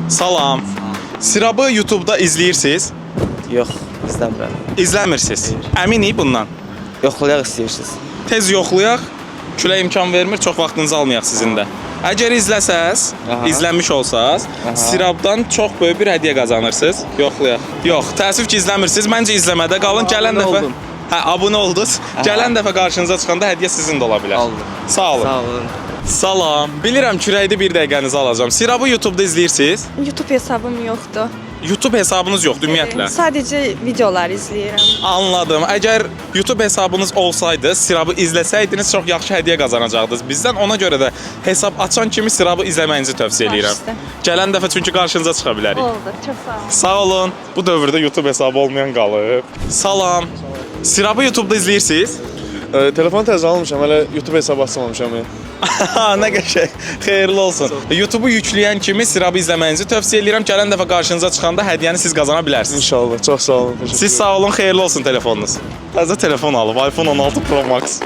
Salam. Sirabı YouTube'da izləyirsiniz? Yox, istəmirəm. İzləmirsiniz? Əminik bundan. Yoxlayaq istəyirsiniz. Tez yoxlayaq. Külə imkan vermir, çox vaxtınızı almayaq sizin də. Əgər izləsəz, izlənmiş olsaz, Sirabdan çox böyük bir hədiyyə qazanırsınız. Yoxlayaq. Yox, təəssüf ki, izləmirsiniz. Məncə izləmədə qalın. Gələn dəfə abunə oldunuz. Gələn dəfə qarşınıza çıxanda hədiyyə sizin də ola bilər. Sağ olun. Sağ olun. Salam. Bilirəm kürəkdə bir dəqiqənizi alacağam. Sirabı YouTube'da izləyirsiniz? YouTube hesabım yoxdur. YouTube hesabınız yoxdur ümumiyyətlə. Sadəcə videolar izləyirəm. Anladım. Əgər YouTube hesabınız olsaydı, Sirabı izləsəydiniz çox yaxşı hədiyyə qazanacaqdınız. Bizdən ona görə də hesab açan kimi Sirabı izləməyinizi tövsiyə edirəm. Gələn dəfə çünki qarşınıza çıxa bilərik. Oldu, çox sağ olun. Sağ olun. Bu dövrdə YouTube hesabı olmayan qalıb. Salam. Sirabı YouTube'da izləyirsiniz? Telefonu təzə almışam, hələ YouTube hesabı açmamışam. Nə qəşəng. Xeyirli olsun. YouTube'u yükləyən kimi Sirabı izləməyinizi tövsiyə edirəm. Gələn dəfə qarşınıza çıxanda hədiyyəni siz qazana bilərsiniz. İnşallah. Çox sağ olun. Siz sağ olun, xeyirli olsun telefonunuz. Təzə telefon alıb, iPhone 16 Pro Max.